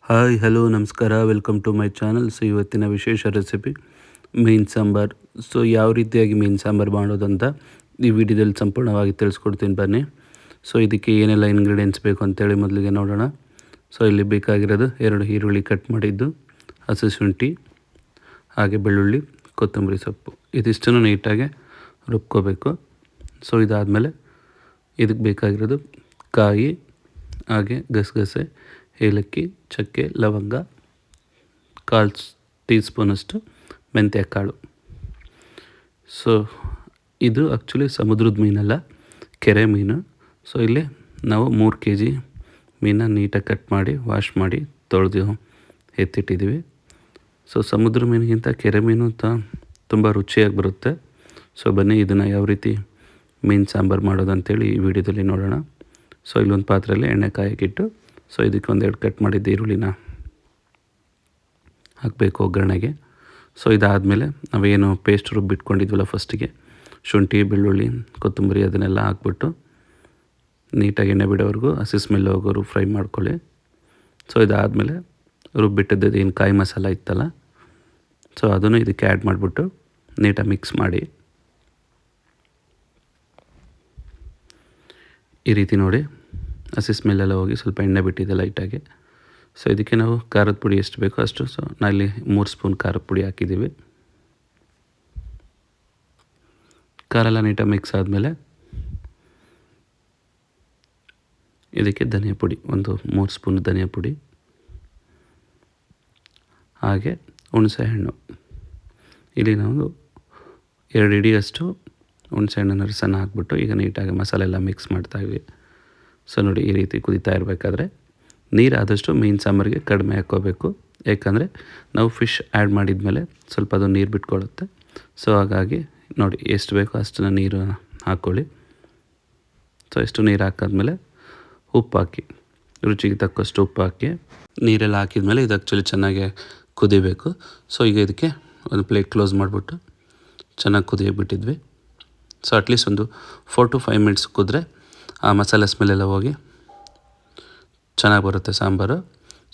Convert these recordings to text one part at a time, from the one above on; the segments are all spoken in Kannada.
ಹಾಯ್ ಹಲೋ ನಮಸ್ಕಾರ, welcome to my channel. So ಇವತ್ತಿನ ವಿಶೇಷ ರೆಸಿಪಿ ಮೀನು ಸಾಂಬಾರು. ಸೊ ಯಾವ ರೀತಿಯಾಗಿ ಮೀನು ಸಾಂಬಾರು ಮಾಡೋದಂತ ಈ ವಿಡಿಯೋದಲ್ಲಿ ಸಂಪೂರ್ಣವಾಗಿ ತಿಳಿಸ್ಕೊಡ್ತೀನಿ ಬನ್ನಿ. ಸೊ ಇದಕ್ಕೆ ಏನೆಲ್ಲ ಇಂಗ್ರೀಡಿಯೆಂಟ್ಸ್ ಬೇಕು ಅಂತೇಳಿ ಮೊದಲಿಗೆ ನೋಡೋಣ. ಸೊ ಇಲ್ಲಿ ಬೇಕಾಗಿರೋದು 2 ಈರುಳ್ಳಿ ಕಟ್ ಮಾಡಿದ್ದು, ಹಸಿ ಶುಂಠಿ, ಹಾಗೆ ಬೆಳ್ಳುಳ್ಳಿ, ಕೊತ್ತಂಬರಿ ಸೊಪ್ಪು. ಇದಿಷ್ಟನ್ನು ನೀಟಾಗಿ ರುಬ್ಕೋಬೇಕು. ಸೊ ಇದಾದಮೇಲೆ ಇದಕ್ಕೆ ಬೇಕಾಗಿರೋದು ಕಾಯಿ, ಹಾಗೆ ಗಸಗಸೆ, ಏಲಕ್ಕಿ, ಚಕ್ಕೆ, ಲವಂಗ, 1/4 ಟೀ ಸ್ಪೂನಷ್ಟು ಮೆಂತ್ಯ ಕಾಳು. ಸೊ ಇದು ಆ್ಯಕ್ಚುಲಿ ಸಮುದ್ರದ ಮೀನಲ್ಲ, ಕೆರೆ ಮೀನು. ಸೊ ಇಲ್ಲಿ ನಾವು 3 kg ಮೀನನ್ನ ನೀಟಾಗಿ ಕಟ್ ಮಾಡಿ ವಾಶ್ ಮಾಡಿ ತೊಳೆದು ಎತ್ತಿಟ್ಟಿದ್ದೀವಿ. ಸೊ ಸಮುದ್ರ ಮೀನಿಗಿಂತ ಕೆರೆ ಮೀನು ತುಂಬ ರುಚಿಯಾಗಿ ಬರುತ್ತೆ. ಸೊ ಬನ್ನಿ ಇದನ್ನು ಯಾವ ರೀತಿ ಮೀನು ಸಾಂಬಾರು ಮಾಡೋದು ಅಂತೇಳಿ ಈ ವಿಡಿಯೋದಲ್ಲಿ ನೋಡೋಣ. ಸೊ ಇಲ್ಲೊಂದು ಪಾತ್ರೆಯಲ್ಲಿ ಎಣ್ಣೆ ಕಾಯಕ್ಕಿಟ್ಟು, ಸೊ ಇದಕ್ಕೆ 2 ಕಟ್ ಮಾಡಿದ್ದ ಈರುಳ್ಳಿನ ಹಾಕಬೇಕು ಒಗ್ಗರಣೆಗೆ. ಸೊ ಇದಾದಮೇಲೆ ನಾವೇನು ಪೇಸ್ಟ್ ರುಬ್ಬಿಟ್ಕೊಂಡಿದ್ವಲ್ಲ, ಫಸ್ಟಿಗೆ ಶುಂಠಿ, ಬೆಳ್ಳುಳ್ಳಿ, ಕೊತ್ತಂಬರಿ ಅದನ್ನೆಲ್ಲ ಹಾಕ್ಬಿಟ್ಟು ನೀಟಾಗಿ ಎಣ್ಣೆ ಬಿಡೋವರೆಗೂ, ಹಸಿ ಸ್ಮೆಲ್ ಹೋಗೋರು ಫ್ರೈ ಮಾಡ್ಕೊಳ್ಳಿ. ಸೊ ಇದಾದಮೇಲೆ ರುಬ್ಬಿಟ್ಟಿದ್ದು ಏನು ಕಾಯಿ ಮಸಾಲ ಇತ್ತಲ್ಲ, ಸೊ ಅದನ್ನು ಇದಕ್ಕೆ ಆ್ಯಡ್ ಮಾಡಿಬಿಟ್ಟು ನೀಟಾಗಿ ಮಿಕ್ಸ್ ಮಾಡಿ. ಈ ರೀತಿ ನೋಡಿ, ಹಸಿ ಸ್ಮೆಲ್ಲೆಲ್ಲ ಹೋಗಿ ಸ್ವಲ್ಪ ಎಣ್ಣೆ ಬಿಟ್ಟಿದೆ ಲೈಟಾಗಿ. ಸೊ ಇದಕ್ಕೆ ನಾವು ಖಾರದ ಪುಡಿ ಎಷ್ಟು ಬೇಕೋ ಅಷ್ಟು. ಸೊ ನಾನಿಲ್ಲಿ 3 ಸ್ಪೂನ್ ಖಾರದ ಪುಡಿ ಹಾಕಿದ್ದೀವಿ. ಖಾರ ಎಲ್ಲ ನೀಟಾಗಿ ಮಿಕ್ಸ್ ಆದಮೇಲೆ ಇದಕ್ಕೆ ಧನಿಯಾ ಪುಡಿ, 3 ಸ್ಪೂನ್ ಧನಿಯಾ ಪುಡಿ, ಹಾಗೆ ಹುಣಸೆ ಹಣ್ಣು. ಇಲ್ಲಿ ನಾವು 2 ಹಿಡಿಯಷ್ಟು ಹುಣಸೆ ಹಣ್ಣನ್ನು ರಸನ ಹಾಕ್ಬಿಟ್ಟು ಈಗ ನೀಟಾಗಿ ಮಸಾಲೆ ಎಲ್ಲ ಮಿಕ್ಸ್ ಮಾಡ್ತಾಯಿದ್ವಿ. ಸೊ ನೋಡಿ, ಈ ರೀತಿ ಕುದೀತಾ ಇರಬೇಕಾದ್ರೆ ನೀರು ಆದಷ್ಟು ಮೀನು ಸಾಂಬಾರಿಗೆ ಕಡಿಮೆ ಹಾಕ್ಕೋಬೇಕು. ಯಾಕಂದರೆ ನಾವು ಫಿಶ್ ಆ್ಯಡ್ ಮಾಡಿದ್ಮೇಲೆ ಸ್ವಲ್ಪ ಅದು ನೀರು ಬಿಟ್ಕೊಳ್ಳುತ್ತೆ. ಸೊ ಹಾಗಾಗಿ ನೋಡಿ, ಎಷ್ಟು ಬೇಕೋ ಅಷ್ಟನ್ನು ನೀರು ಹಾಕ್ಕೊಳ್ಳಿ. ಸೊ ಎಷ್ಟು ನೀರು ಹಾಕಾದ್ಮೇಲೆ ಉಪ್ಪು ಹಾಕಿ, ರುಚಿಗೆ ತಕ್ಕಷ್ಟು ಉಪ್ಪು ಹಾಕಿ, ನೀರೆಲ್ಲ ಹಾಕಿದ್ಮೇಲೆ ಇದು ಆ್ಯಕ್ಚುಲಿ ಚೆನ್ನಾಗಿ ಕುದಿಬೇಕು. ಸೊ ಈಗ ಇದಕ್ಕೆ ಒಂದು ಪ್ಲೇಟ್ ಕ್ಲೋಸ್ ಮಾಡಿಬಿಟ್ಟು ಚೆನ್ನಾಗಿ ಕುದಿಯೋಕೆ ಬಿಟ್ಟಿದ್ವಿ. ಸೊ ಅಟ್ಲೀಸ್ಟ್ ಒಂದು 4 to 5 ಮಿನಿಟ್ಸ್ ಕುದ್ರೆ ಆ ಮಸಾಲೆ ಸ್ಮೆಲ್ಲೆಲ್ಲ ಹೋಗಿ ಚೆನ್ನಾಗಿ ಬರುತ್ತೆ ಸಾಂಬಾರು.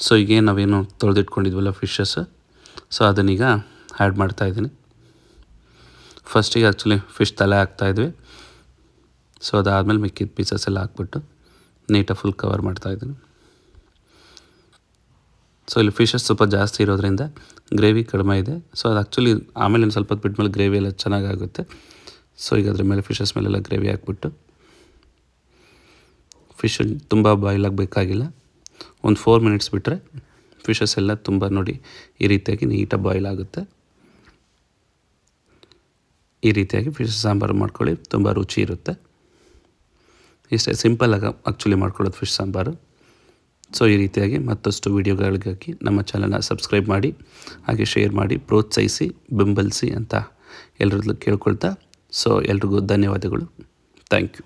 ಸೊ ಈಗೇನು ನಾವೇನು ತೊಳೆದಿಟ್ಕೊಂಡಿದ್ವಲ್ಲ ಫಿಶಸ್, ಸೊ ಅದನ್ನೀಗ ಆ್ಯಡ್ ಮಾಡ್ತಾಯಿದ್ದೀನಿ. ಫಸ್ಟಿಗೆ ಆ್ಯಕ್ಚುಲಿ ಫಿಶ್ ತಲೆ ಹಾಕ್ತಾಯಿದ್ವಿ. ಸೊ ಅದಾದಮೇಲೆ ಮಿಕ್ಕಿದ ಪೀಸಸ್ ಎಲ್ಲ ಹಾಕ್ಬಿಟ್ಟು ನೀಟಾಗಿ ಫುಲ್ ಕವರ್ ಮಾಡ್ತಾಯಿದ್ದೀನಿ. ಸೊ ಇಲ್ಲಿ ಫಿಶಸ್ ಸ್ವಲ್ಪ ಜಾಸ್ತಿ ಇರೋದ್ರಿಂದ ಗ್ರೇವಿ ಕಡಿಮೆ ಇದೆ. ಸೊ ಅದು ಆ್ಯಕ್ಚುಲಿ ಆಮೇಲೆ ಸ್ವಲ್ಪ ಹೊತ್ತು ಬಿಟ್ಮೇಲೆ ಗ್ರೇವಿ ಎಲ್ಲ ಚೆನ್ನಾಗಾಗುತ್ತೆ. ಸೊ ಈಗ ಅದ್ರ ಮೇಲೆ ಫಿಶಸ್ ಮೇಲೆಲ್ಲ ಗ್ರೇವಿ ಹಾಕ್ಬಿಟ್ಟು, ಫಿಶ್ ತುಂಬ ಬಾಯ್ಲ್ ಆಗಬೇಕಾಗಿಲ್ಲ, ಒಂದು 4 ಮಿನಿಟ್ಸ್ ಬಿಟ್ಟರೆ ಫಿಶಸ್ ಎಲ್ಲ ತುಂಬ ನೋಡಿ ಈ ರೀತಿಯಾಗಿ ನೀಟಾಗಿ ಬಾಯ್ಲ್ ಆಗುತ್ತೆ. ಈ ರೀತಿಯಾಗಿ ಫಿಶ್ ಸಾಂಬಾರು ಮಾಡ್ಕೊಳ್ಳಿ, ತುಂಬ ರುಚಿ ಇರುತ್ತೆ. ಇಷ್ಟೇ ಸಿಂಪಲ್ಲಾಗಿ ಆ್ಯಕ್ಚುಲಿ ಮಾಡ್ಕೊಳ್ಳೋದು ಫಿಶ್ ಸಾಂಬಾರು. ಸೊ ಈ ರೀತಿಯಾಗಿ ಮತ್ತಷ್ಟು ವೀಡಿಯೋಗಳಿಗಾಗಿ ನಮ್ಮ ಚಾನಲ್ನ ಸಬ್ಸ್ಕ್ರೈಬ್ ಮಾಡಿ, ಹಾಗೆ ಶೇರ್ ಮಾಡಿ, ಪ್ರೋತ್ಸಾಹಿಸಿ, ಬೆಂಬಲಿಸಿ ಅಂತ ಎಲ್ಲರಲ್ಲೂ ಕೇಳ್ಕೊಳ್ತಾ, ಸೊ ಎಲ್ರಿಗೂ ಧನ್ಯವಾದಗಳು. Thank you.